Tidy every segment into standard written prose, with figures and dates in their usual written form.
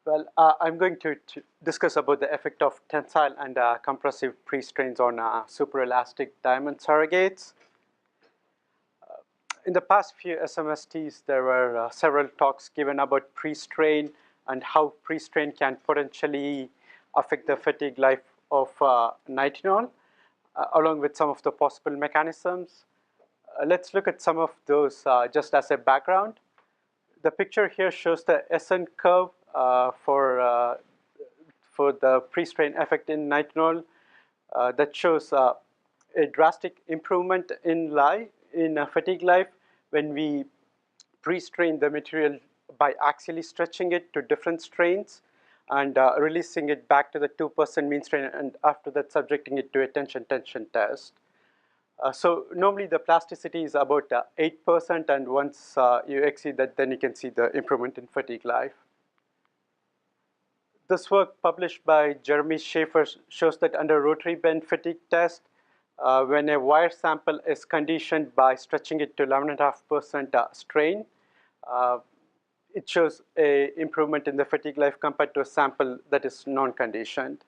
I'm going to discuss about the effect of tensile and compressive PreStrains on superelastic diamond surrogates. In the past few SMSTs, there were several talks given about PreStrain and how PreStrain can potentially affect the fatigue life of nitinol, along with some of the possible mechanisms. Let's look at some of those just as a background. The picture here shows the SN curve for the PreStrain effect in nitinol that shows a drastic improvement in fatigue life when we pre-strain the material by axially stretching it to different strains and releasing it back to the 2% mean strain, and after that subjecting it to a tension test. So normally the plasticity is about 8%, and once you exceed that, then you can see the improvement in fatigue life. This work published by Jeremy Schaefer shows that under rotary bend fatigue test, when a wire sample is conditioned by stretching it to 11.5% strain, it shows an improvement in the fatigue life compared to a sample that is non-conditioned.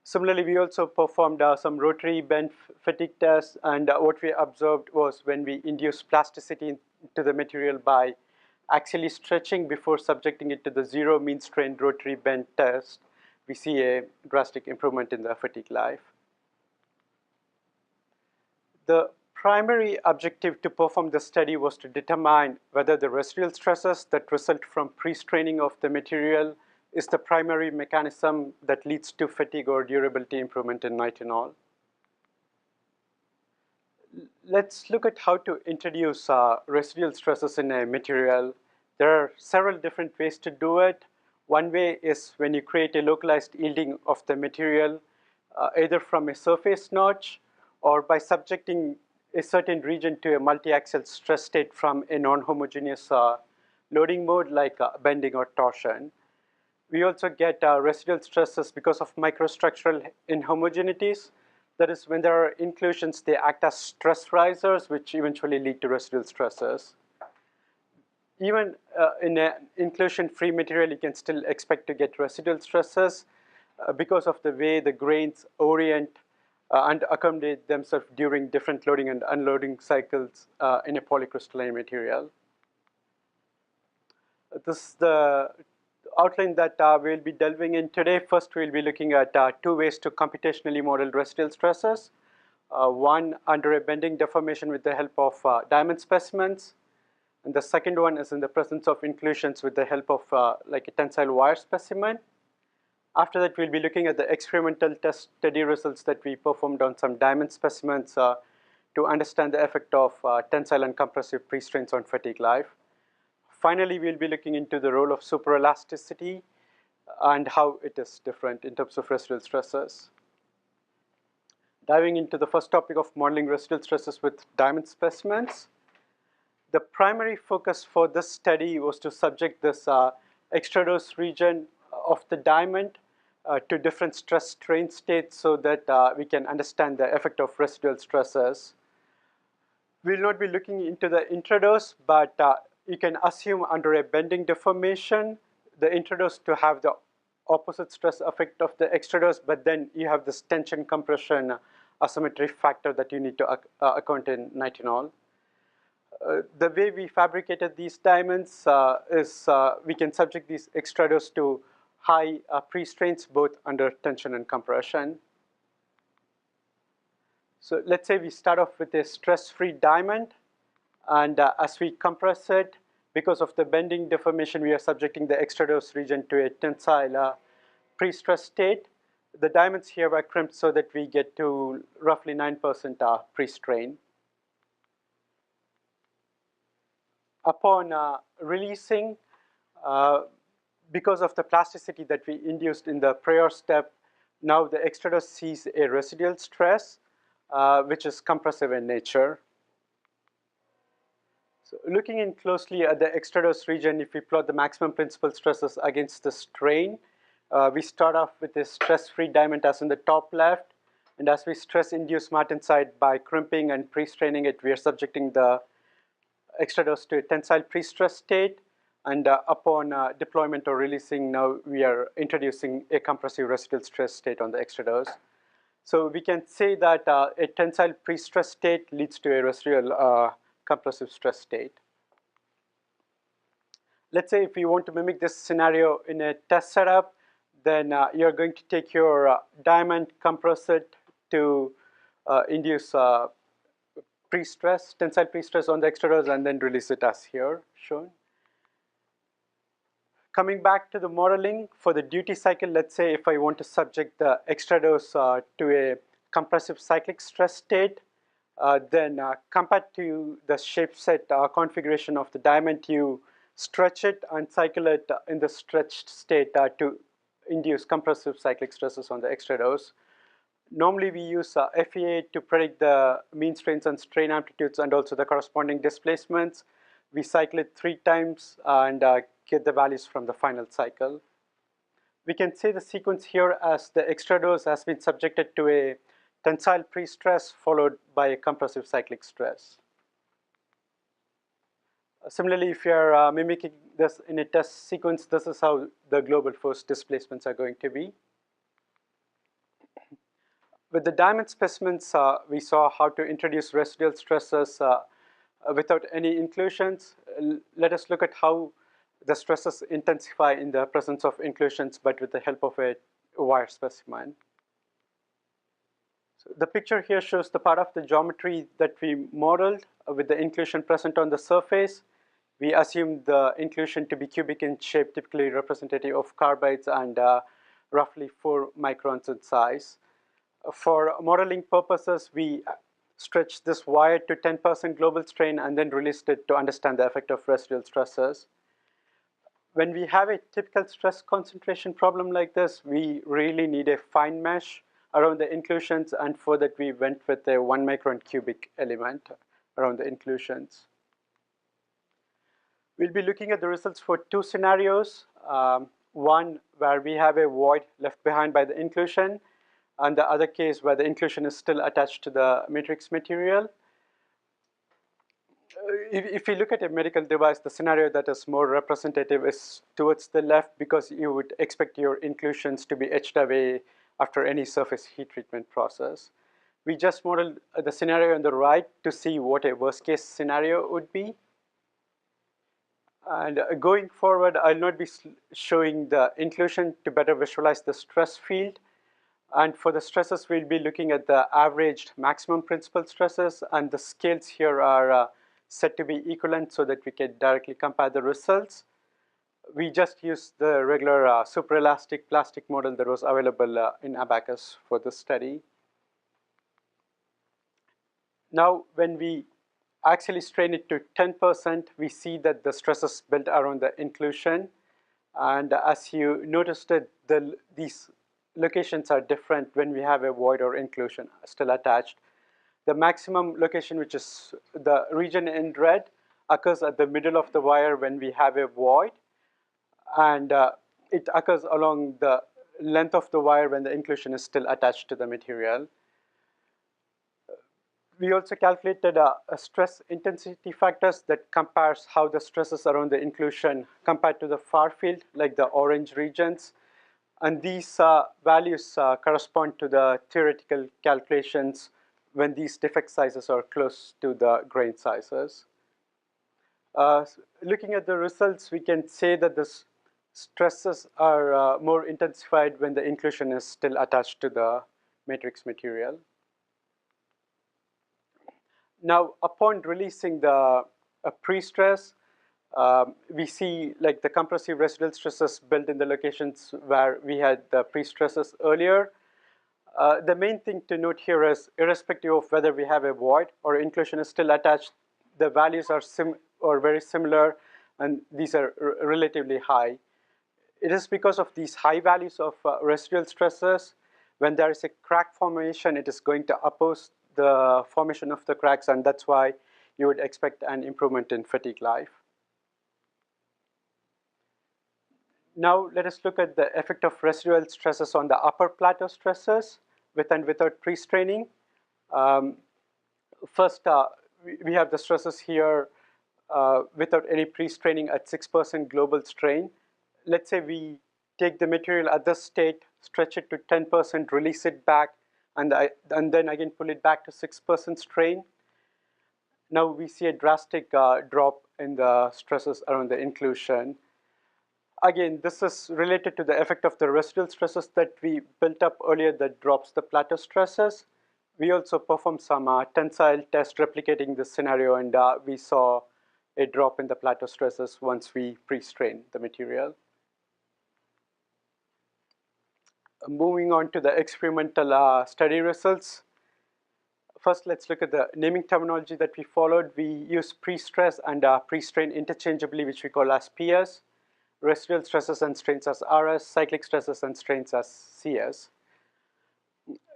Similarly, we also performed some rotary bend fatigue tests, and what we observed was when we induced plasticity into the material by axially stretching before subjecting it to the zero mean strain rotary bend test, we see a drastic improvement in the fatigue life. The primary objective to perform the study was to determine whether the residual stresses that result from pre-straining of the material is the primary mechanism that leads to fatigue or durability improvement in nitinol. Let's look at how to introduce residual stresses in a material. There are several different ways to do it. One way is when you create a localized yielding of the material, either from a surface notch or by subjecting a certain region to a multi-axial stress state from a non-homogeneous loading mode like bending or torsion. We also get residual stresses because of microstructural inhomogeneities. That is, when there are inclusions, they act as stress risers, which eventually lead to residual stresses. Even in an inclusion-free material, you can still expect to get residual stresses because of the way the grains orient and accommodate themselves during different loading and unloading cycles in a polycrystalline material. This is the outline that we'll be delving in today. First, we'll be looking at two ways to computationally model residual stresses. One under a bending deformation with the help of diamond specimens. And the second one is in the presence of inclusions with the help of like a tensile wire specimen. After that, we'll be looking at the experimental test study results that we performed on some diamond specimens to understand the effect of tensile and compressive pre-strains on fatigue life. Finally, we'll be looking into the role of superelasticity and how it is different in terms of residual stresses. Diving into the first topic of modeling residual stresses with diamond specimens. The primary focus for this study was to subject this extradose region of the diamond to different stress strain states so that we can understand the effect of residual stresses. We will not be looking into the intradose, but you can assume under a bending deformation, the intradose to have the opposite stress effect of the extradose, but then you have this tension compression asymmetry factor that you need to account in nitinol. The way we fabricated these diamonds is we can subject these extradose to high pre-strains both under tension and compression. So let's say we start off with a stress-free diamond, and as we compress it, because of the bending deformation, we are subjecting the extradose region to a tensile pre-stress state. The diamonds here were crimped so that we get to roughly 9% pre-strain. Upon releasing, because of the plasticity that we induced in the prior step, now the extradose sees a residual stress, which is compressive in nature. So looking in closely at the extradose region, if we plot the maximum principal stresses against the strain, we start off with a stress-free diamond as in the top left, and as we stress-induce martensite by crimping and pre-straining it, we are subjecting the extradose to a tensile pre-stress state. And upon deployment or releasing, now we are introducing a compressive residual stress state on the extruders. So we can say that a tensile pre-stress state leads to a residual compressive stress state. Let's say if you want to mimic this scenario in a test setup, then you're going to take your diamond, compress it to induce pre-stress, tensile pre-stress on the extruders, and then release it as here shown. Coming back to the modeling for the duty cycle, let's say if I want to subject the extruders to a compressive cyclic stress state, then compared to the shape set configuration of the diamond, you stretch it and cycle it in the stretched state to induce compressive cyclic stresses on the extruders. Normally we use FEA to predict the mean strains and strain amplitudes and also the corresponding displacements. We cycle it 3 times and get the values from the final cycle. We can say the sequence here as the extruders has been subjected to a tensile pre-stress followed by a compressive cyclic stress. Similarly, if you are mimicking this in a test sequence, this is how the global force displacements are going to be. With the diamond specimens, we saw how to introduce residual stresses without any inclusions. Let us look at how the stresses intensify in the presence of inclusions, but with the help of a wire specimen. So the picture here shows the part of the geometry that we modeled with the inclusion present on the surface. We assumed the inclusion to be cubic in shape, typically representative of carbides, and roughly 4 microns in size. For modeling purposes, we stretched this wire to 10% global strain and then released it to understand the effect of residual stresses. When we have a typical stress concentration problem like this, we really need a fine mesh around the inclusions, and for that we went with a 1 micron cubic element around the inclusions. We'll be looking at the results for 2 scenarios. One where we have a void left behind by the inclusion, and the other case where the inclusion is still attached to the matrix material. If you look at a medical device, the scenario that is more representative is towards the left, because you would expect your inclusions to be etched away after any surface heat treatment process. We just modeled the scenario on the right to see what a worst case scenario would be. And going forward, I'll not be showing the inclusion to better visualize the stress field. And for the stresses, we'll be looking at the averaged maximum principal stresses, and the scales here are set to be equivalent so that we can directly compare the results. We just used the regular superelastic plastic model that was available in Abacus for this study. Now, when we actually strain it to 10%, we see that the stresses built around the inclusion. And as you noticed, these locations are different when we have a void or inclusion still attached. The maximum location, which is the region in red, occurs at the middle of the wire when we have a void, and it occurs along the length of the wire when the inclusion is still attached to the material. We also calculated a stress intensity factors that compares how the stresses around the inclusion compared to the far field, like the orange regions. And these values correspond to the theoretical calculations when these defect sizes are close to the grain sizes. Looking at the results, we can say that the stresses are more intensified when the inclusion is still attached to the matrix material. Now, upon releasing the pre-stress, we see like the compressive residual stresses built in the locations where we had the pre-stresses earlier. The main thing to note here is, irrespective of whether we have a void or inclusion is still attached, the values are very similar, and these are relatively high. It is because of these high values of residual stresses, when there is a crack formation, it is going to oppose the formation of the cracks, and that's why you would expect an improvement in fatigue life. Now let us look at the effect of residual stresses on the upper plateau stresses with and without pre-straining. First, we have the stresses here without any pre-straining at 6% global strain. Let's say we take the material at this state, stretch it to 10%, release it back, and then again pull it back to 6% strain. Now we see a drastic drop in the stresses around the inclusion. Again, this is related to the effect of the residual stresses that we built up earlier that drops the plateau stresses. We also performed some tensile test replicating this scenario, and we saw a drop in the plateau stresses once we pre-strained the material. Moving on to the experimental study results. First, let's look at the naming terminology that we followed. We use pre-stress and pre-strain interchangeably, which we call as PS. Residual stresses and strains as RS, cyclic stresses and strains as CS.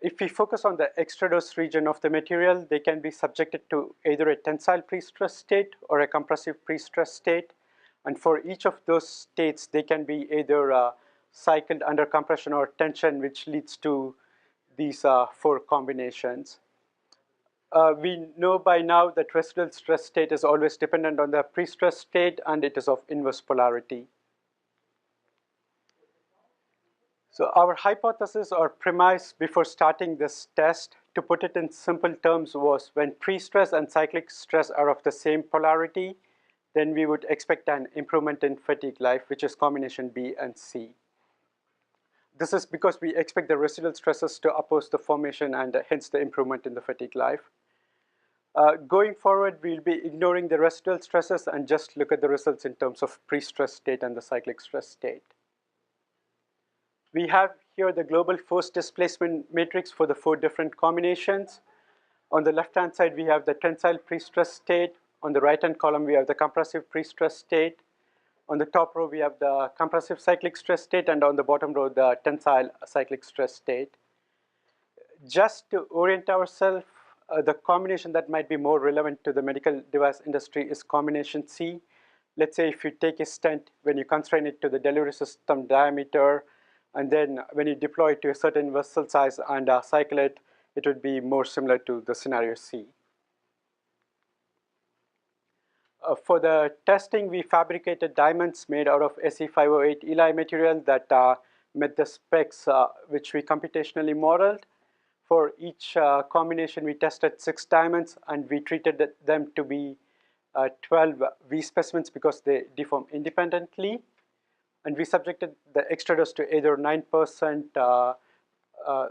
If we focus on the extradose region of the material, they can be subjected to either a tensile pre-stress state or a compressive pre-stress state. And for each of those states, they can be either cycled under compression or tension, which leads to these 4 combinations. We know by now that residual stress state is always dependent on the pre-stress state, and it is of inverse polarity. So our hypothesis or premise before starting this test, to put it in simple terms, was when pre-stress and cyclic stress are of the same polarity, then we would expect an improvement in fatigue life, which is combination B and C. This is because we expect the residual stresses to oppose the formation and hence the improvement in the fatigue life. Going forward, we'll be ignoring the residual stresses and just look at the results in terms of pre-stress state and the cyclic stress state. We have here the global force displacement matrix for the 4 different combinations. On the left-hand side, we have the tensile pre-stress state. On the right-hand column, we have the compressive pre-stress state. On the top row, we have the compressive cyclic stress state, and on the bottom row, the tensile cyclic stress state. Just to orient ourselves, the combination that might be more relevant to the medical device industry is combination C. Let's say if you take a stent, when you constrain it to the delivery system diameter, and then when you deploy it to a certain vessel size and cycle it, it would be more similar to the scenario C. For the testing, we fabricated diamonds made out of SE508 Eli material that met the specs which we computationally modeled. For each combination, we tested 6 diamonds, and we treated them to be 12 V specimens because they deform independently. And we subjected the extradose to either 9%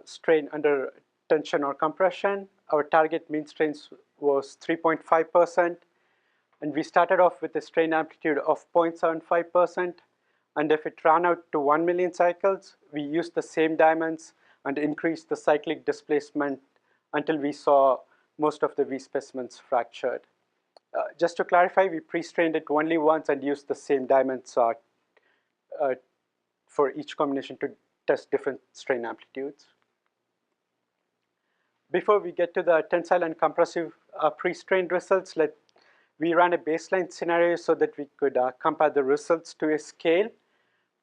strain under tension or compression. Our target mean strains was 3.5%. And we started off with a strain amplitude of 0.75%. And if it ran out to 1 million cycles, we used the same diamonds and increased the cyclic displacement until we saw most of the V specimens fractured. Just to clarify, we pre-strained it only once and used the same diamonds for each combination to test different strain amplitudes. Before we get to the tensile and compressive pre-strained results, we ran a baseline scenario so that we could compare the results to a scale.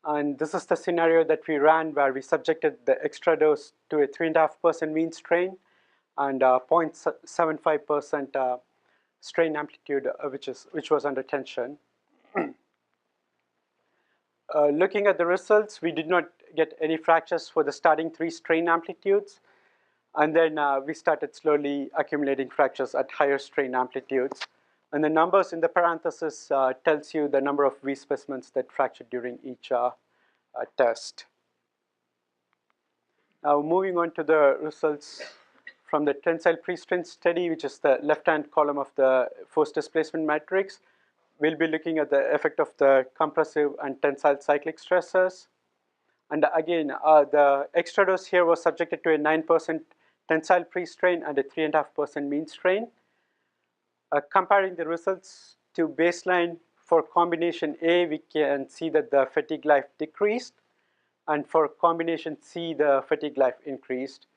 And this is the scenario that we ran where we subjected the extradose to a 3.5% mean strain and 0.75% strain amplitude, which was under tension. Looking at the results, we did not get any fractures for the starting 3 strain amplitudes. And then we started slowly accumulating fractures at higher strain amplitudes. And the numbers in the parenthesis tells you the number of V specimens that fractured during each test. Now moving on to the results from the tensile pre-strain study, which is the left-hand column of the force displacement matrix. We'll be looking at the effect of the compressive and tensile cyclic stresses. And again, the extradose here was subjected to a 9% tensile pre-strain and a 3.5% mean strain. Comparing the results to baseline for combination A, we can see that the fatigue life decreased. And for combination C, the fatigue life increased.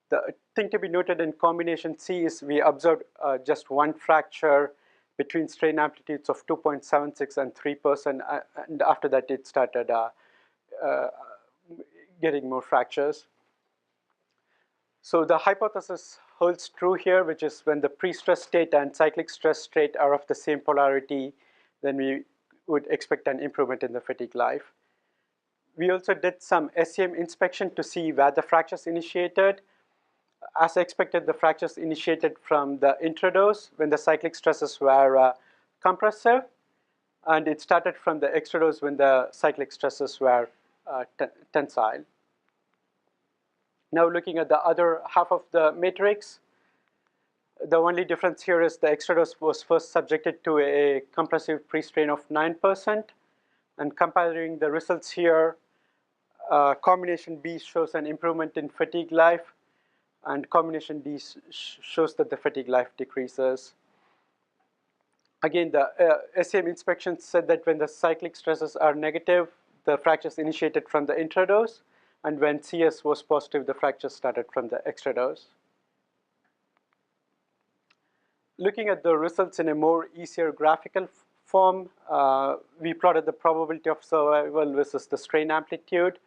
The thing to be noted in combination C is we observed just 1 fracture between strain amplitudes of 2.76 and 3%, and after that it started getting more fractures. So the hypothesis holds true here, which is when the pre-stress state and cyclic stress state are of the same polarity, then we would expect an improvement in the fatigue life. We also did some SEM inspection to see where the fractures initiated. As expected, the fractures initiated from the intradose when the cyclic stresses were compressive, and it started from the extradose when the cyclic stresses were tensile. Now looking at the other half of the matrix, the only difference here is the extradose was first subjected to a compressive pre-strain of 9%, and comparing the results here, combination B shows an improvement in fatigue life, and combination D shows that the fatigue life decreases. Again, the SEM inspection said that when the cyclic stresses are negative, the fractures initiated from the intradose, and when CS was positive, the fractures started from the extradose. Looking at the results in a more easier graphical form, we plotted the probability of survival versus the strain amplitude.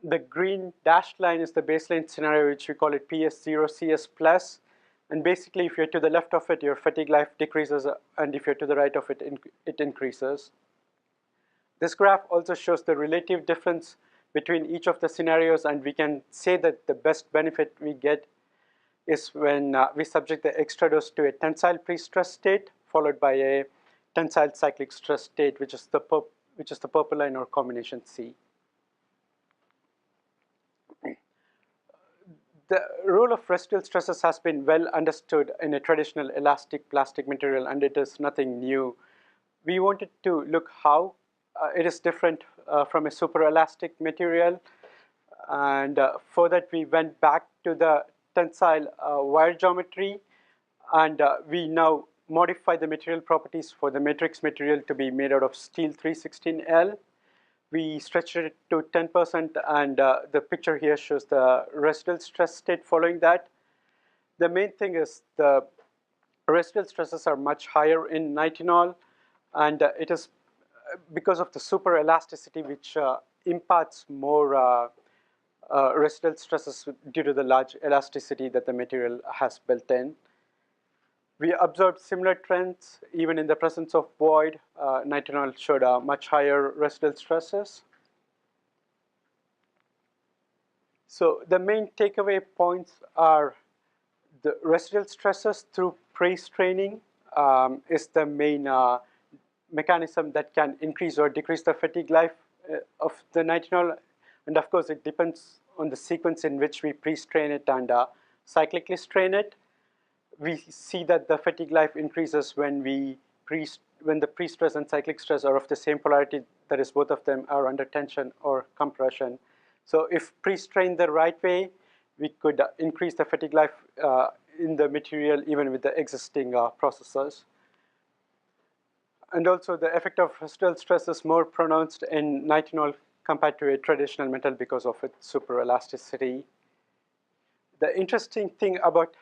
The green dashed line is the baseline scenario, which we call it PS0 CS plus. And basically, if you're to the left of it, your fatigue life decreases, and if you're to the right of it, it increases. This graph also shows the relative difference between each of the scenarios, and we can say that the best benefit we get is when we subject the extradose to a tensile pre-stress state, followed by a tensile cyclic stress state, which is the purple line, or combination C. The role of residual stresses has been well understood in a traditional elastic plastic material, and it is nothing new. We wanted to look how it is different from a superelastic material, and for that we went back to the tensile wire geometry, and we now modify the material properties for the matrix material to be made out of steel 316L. We stretched it to 10%, and the picture here shows the residual stress state following that. The main thing is the residual stresses are much higher in nitinol, and it is because of the superelasticity, which imparts more residual stresses due to the large elasticity that the material has built in. We observed similar trends even in the presence of void. Nitinol showed much higher residual stresses. So the main takeaway points are the residual stresses through PreStraining is the main mechanism that can increase or decrease the fatigue life of the nitinol. And of course, it depends on the sequence in which we pre-strain it and cyclically strain it. We see that the fatigue life increases when the pre-stress and cyclic stress are of the same polarity, that is, both of them are under tension or compression. So if pre-strained the right way, we could increase the fatigue life in the material even with the existing processes. And also the effect of residual stress is more pronounced in nitinol compared to a traditional metal because of its superelasticity. The interesting thing about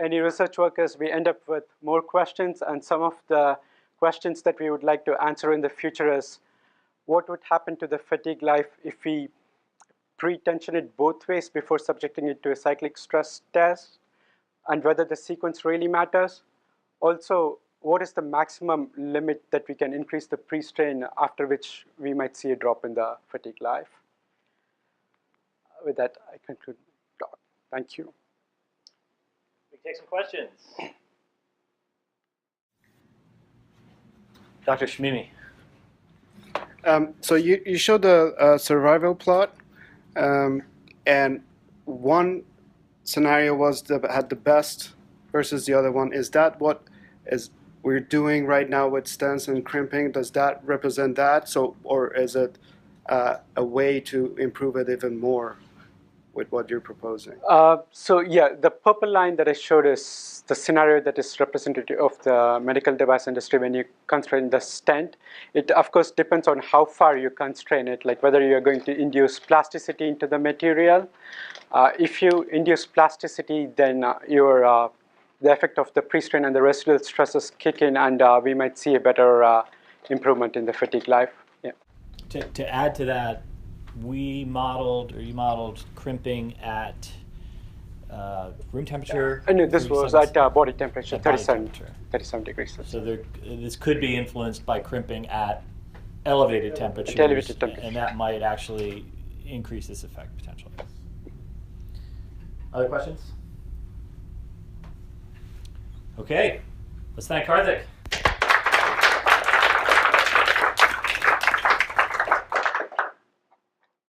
any research work is we end up with more questions, and some of the questions that we would like to answer in the future is what would happen to the fatigue life if we pre-tension it both ways before subjecting it to a cyclic stress test, and whether the sequence really matters. Also, what is the maximum limit that we can increase the pre-strain after which we might see a drop in the fatigue life? With that, I conclude my talk. Thank you. We take some questions. Dr. Shmimi. So you showed the survival plot, and one scenario was had the best versus the other one. Is that what we're doing right now with stents and crimping? Does that represent that? So, or is it a way to improve it even more with what you're proposing? So yeah, the purple line that I showed is the scenario that is representative of the medical device industry when you constrain the stent. It of course depends on how far you constrain it, like whether you're going to induce plasticity into the material. If you induce plasticity, then the effect of the pre-strain and the residual stresses kick in, and we might see a better improvement in the fatigue life. Yeah. To add to that, you modeled crimping at room temperature? No, this was 37 at body temperature, At body 37, temperature. 37 degrees Celsius. So this could be influenced by crimping at elevated temperatures, elevated temperature. and that might actually increase this effect potentially. Other questions? Okay, let's thank Karthik.